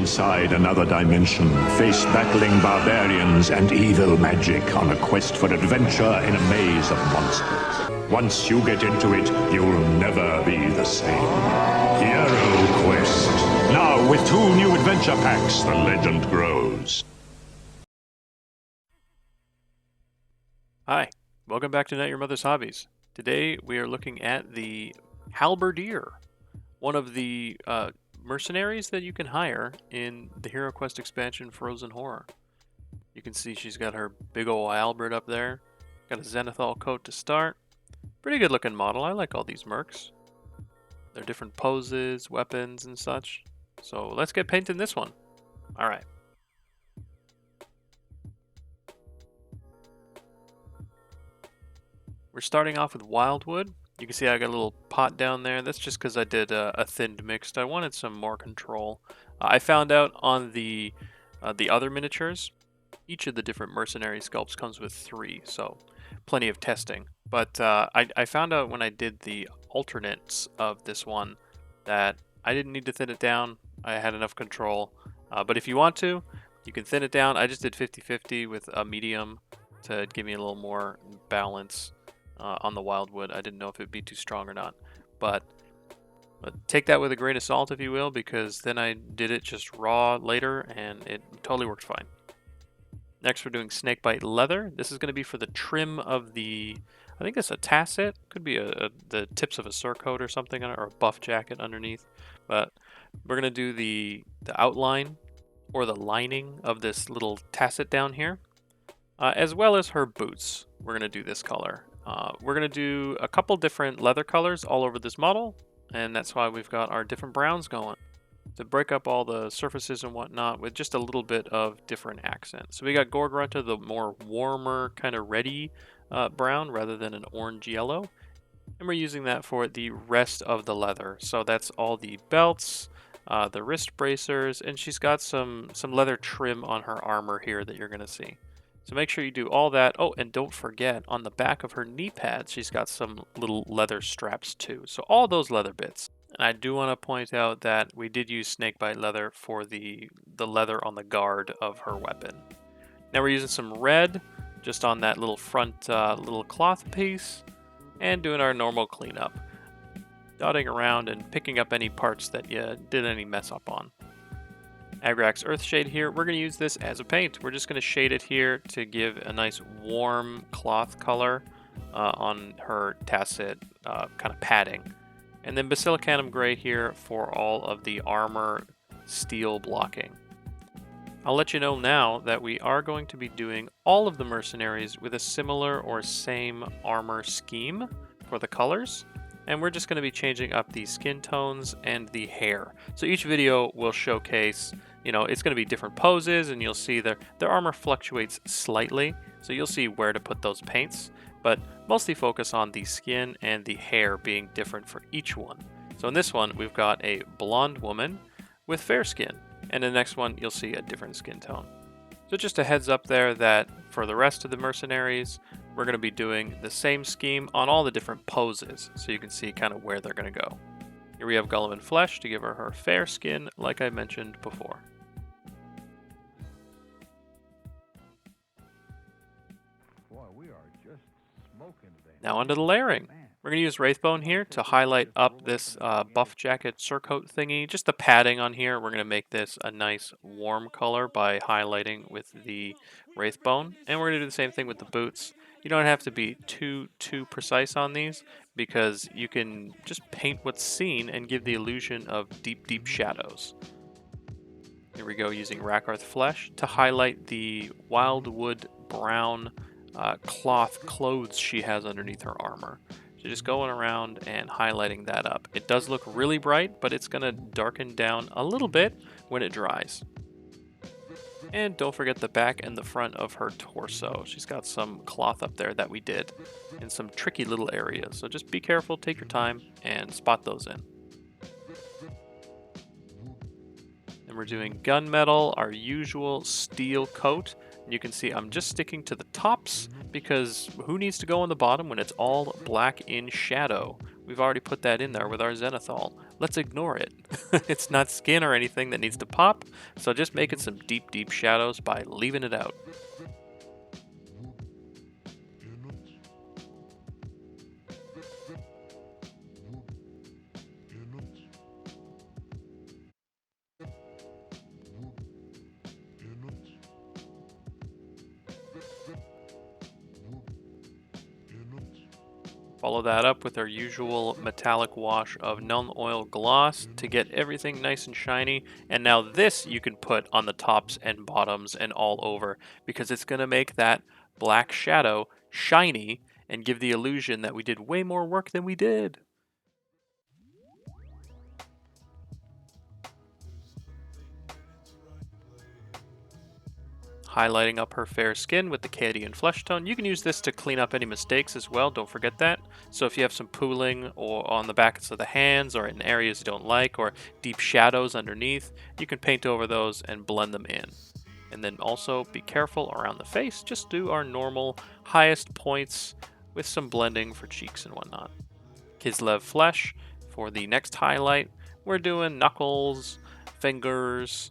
inside another dimension, face battling barbarians and evil magic on a quest for adventure in a maze of monsters. Once you get into it, you'll never be the same. Hero Quest. Now with 2 new adventure packs, the legend grows. Hi, welcome back to Not Your Mother's Hobbies. Today we are looking at the Halberdier, one of the mercenaries that you can hire in the Hero Quest expansion Frozen Horror. You can see she's got her big ol' halberd up there, got a zenithal coat to start. Pretty good looking model. I like all these mercs. They're different poses, weapons, and such. So let's get painting this one. Alright. We're starting off with wildwood. You can see I got a little pot down there. That's just because I did a thinned mixed. I wanted some more control. I found out on the other miniatures, each of the different mercenary sculpts comes with 3, so plenty of testing. But I found out when I did the alternates of this one that I didn't need to thin it down. I had enough control. But if you want to, you can thin it down. I just did 50-50 with a medium to give me a little more balance. On the wildwood. I didn't know if it would be too strong or not, but take that with a grain of salt if you will, because then I did it just raw later and it totally worked fine. Next we're doing snakebite leather. This is going to be for the trim of the, I think it's a tasset, could be the tips of a surcoat or something, or a buff jacket underneath, but we're going to do the outline or the lining of this little tasset down here, as well as her boots. We're going to do this color. We're going to do a couple different leather colors all over this model, and that's why we've got our different browns going to break up all the surfaces and whatnot with just a little bit of different accents. So we got Gorgrunta, the more warmer kind of reddy brown rather than an orange yellow, and we're using that for the rest of the leather. So that's all the belts, the wrist bracers, and she's got some leather trim on her armor here that you're going to see. So make sure you do all that. Oh, and don't forget, on the back of her knee pads, she's got some little leather straps too. So all those leather bits. And I do want to point out that we did use snakebite leather for the leather on the guard of her weapon. Now we're using some red just on that little front little cloth piece, and doing our normal cleanup. Dotting around and picking up any parts that you did any mess up on. Agrax Earthshade here, we're going to use this as a paint. We're just going to shade it here to give a nice warm cloth color on her tasset kind of padding. And then Basilicanum Gray here for all of the armor steel blocking. I'll let you know now that we are going to be doing all of the mercenaries with a similar or same armor scheme for the colors. And we're just going to be changing up the skin tones and the hair. So each video will showcase, it's going to be different poses, and you'll see their armor fluctuates slightly. So you'll see where to put those paints, but mostly focus on the skin and the hair being different for each one. So in this one, we've got a blonde woman with fair skin. And in the next one, you'll see a different skin tone. So just a heads up there that for the rest of the mercenaries, we're going to be doing the same scheme on all the different poses, so you can see kind of where they're going to go. Here we have Gullum and Flesh to give her fair skin, like I mentioned before. Boy, we are just smoking today. Now onto the layering. We're going to use Wraithbone here to highlight up this buff jacket surcoat thingy. Just the padding on here, we're going to make this a nice warm color by highlighting with the Wraithbone. And we're going to do the same thing with the boots. You don't have to be too precise on these, because you can just paint what's seen and give the illusion of deep shadows. Here we go, using Rakarth Flesh to highlight the wildwood brown cloth clothes she has underneath her armor. So just going around and highlighting that up. It does look really bright, but it's going to darken down a little bit when it dries. And don't forget the back and the front of her torso. She's got some cloth up there that we did in some tricky little areas. So just be careful, take your time, and spot those in. Then we're doing gunmetal, our usual steel coat. And you can see I'm just sticking to the tops, because who needs to go on the bottom when it's all black in shadow We've already put that in there with our zenithal. Let's ignore it. It's not skin or anything that needs to pop, so just make it some deep, deep shadows by leaving it out. Follow that up with our usual metallic wash of Nuln Oil Gloss to get everything nice and shiny. And now this you can put on the tops and bottoms and all over, because it's going to make that black shadow shiny and give the illusion that we did way more work than we did. Highlighting up her fair skin with the Cadian flesh tone. You can use this to clean up any mistakes as well, don't forget that. So if you have some pooling or on the backs of the hands or in areas you don't like or deep shadows underneath, you can paint over those and blend them in. And then also be careful around the face, just do our normal highest points with some blending for cheeks and whatnot. Kislev flesh for the next highlight. We're doing knuckles, fingers,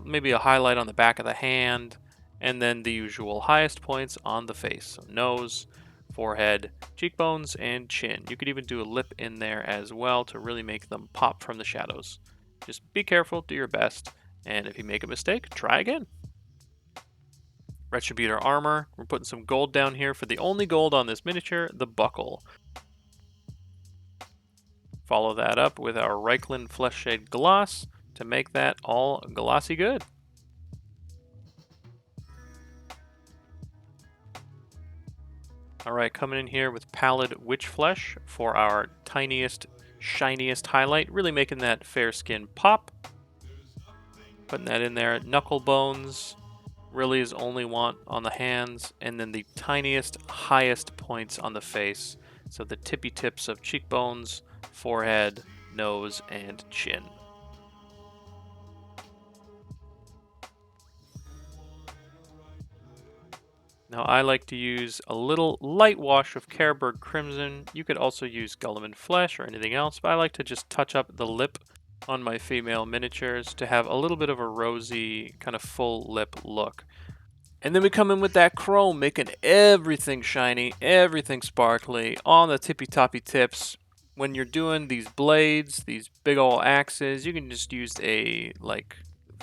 maybe a highlight on the back of the hand, and then the usual highest points on the face. So nose, forehead, cheekbones, and chin. You could even do a lip in there as well to really make them pop from the shadows. Just be careful, do your best, and if you make a mistake, try again. Retributor armor. We're putting some gold down here for the only gold on this miniature, the buckle. Follow that up with our Reikland Flesh Shade Gloss to make that all glossy good. Alright, coming in here with Pallid Witch Flesh for our tiniest, shiniest highlight, really making that fair skin pop. Putting that in there. Knuckle bones really is only want on the hands, and then the tiniest, highest points on the face. So the tippy tips of cheekbones, forehead, nose, and chin. Now I like to use a little light wash of Careberg Crimson. You could also use Gulliman Flesh or anything else, but I like to just touch up the lip on my female miniatures to have a little bit of a rosy, kind of full lip look. And then we come in with that chrome, making everything shiny, everything sparkly, on the tippy-toppy tips. When you're doing these blades, these big ol' axes, you can just use a, like,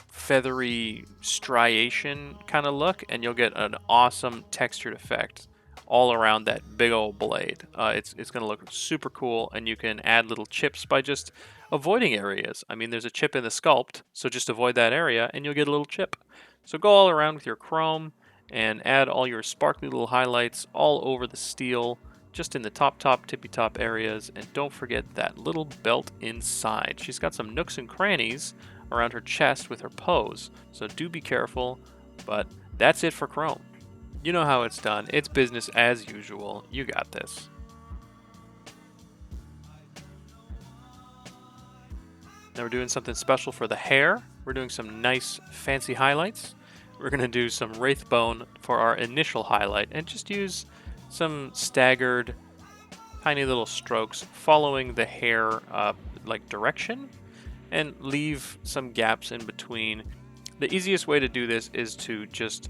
feathery striation kind of look, and you'll get an awesome textured effect all around that big old blade. It's going to look super cool, and you can add little chips by just avoiding areas. I mean, there's a chip in the sculpt, so just avoid that area, and you'll get a little chip. So go all around with your chrome, and add all your sparkly little highlights all over the steel, just in the top tippy top areas, and don't forget that little belt inside. She's got some nooks and crannies around her chest with her pose, so do be careful, but that's it for chrome. You know how it's done. It's business as usual. You got this. Now we're doing something special for the hair. We're doing some nice fancy highlights. We're going to do some Wraithbone for our initial highlight and just use some staggered tiny little strokes following the hair like direction, and leave some gaps in between. The easiest way to do this is to just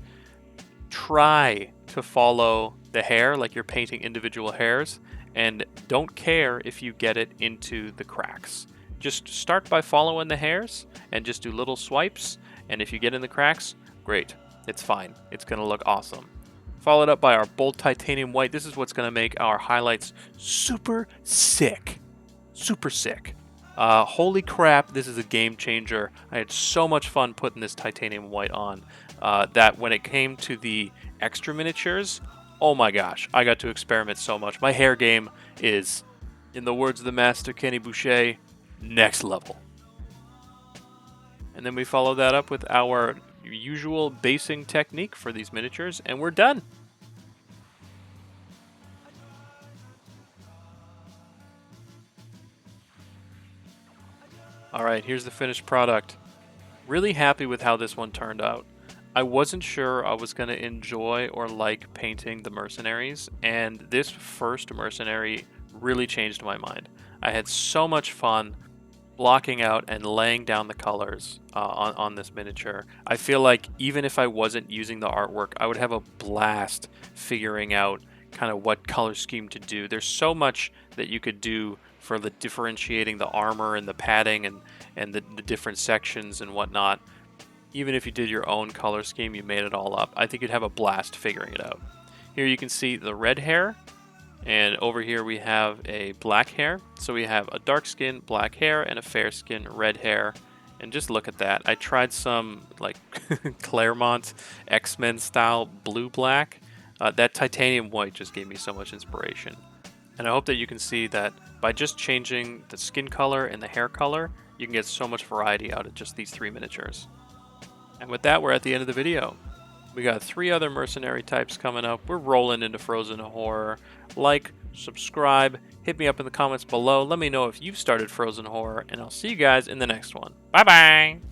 try to follow the hair like you're painting individual hairs, and don't care if you get it into the cracks. Just start by following the hairs and just do little swipes, and if you get in the cracks, great. It's fine. It's going to look awesome. Followed up by our bold titanium white. This is what's going to make our highlights super sick. Super sick. Holy crap, this is a game changer. I had so much fun putting this titanium white on that when it came to the extra miniatures, oh my gosh, I got to experiment so much. My hair game is, in the words of the master Kenny Boucher, next level. And then we follow that up with our usual basing technique for these miniatures, and we're done. Alright, here's the finished product. Really happy with how this one turned out. I wasn't sure I was going to enjoy or like painting the mercenaries, and this first mercenary really changed my mind. I had so much fun blocking out and laying down the colors on this miniature. I feel like even if I wasn't using the artwork, I would have a blast figuring out kind of what color scheme to do. There's so much that you could do for the differentiating the armor and the padding and the different sections and whatnot. Even if you did your own color scheme, you made it all up, I think you'd have a blast figuring it out. Here you can see the red hair, and over here we have a black hair. So we have a dark skin black hair and a fair skin red hair. And just look at that. I tried some like Claremont X-Men style blue-black. That titanium white just gave me so much inspiration. And I hope that you can see that by just changing the skin color and the hair color, you can get so much variety out of just these 3 miniatures. And with that, we're at the end of the video. We got 3 other mercenary types coming up. We're rolling into Frozen Horror. Like, subscribe, hit me up in the comments below. Let me know if you've started Frozen Horror, and I'll see you guys in the next one. Bye-bye!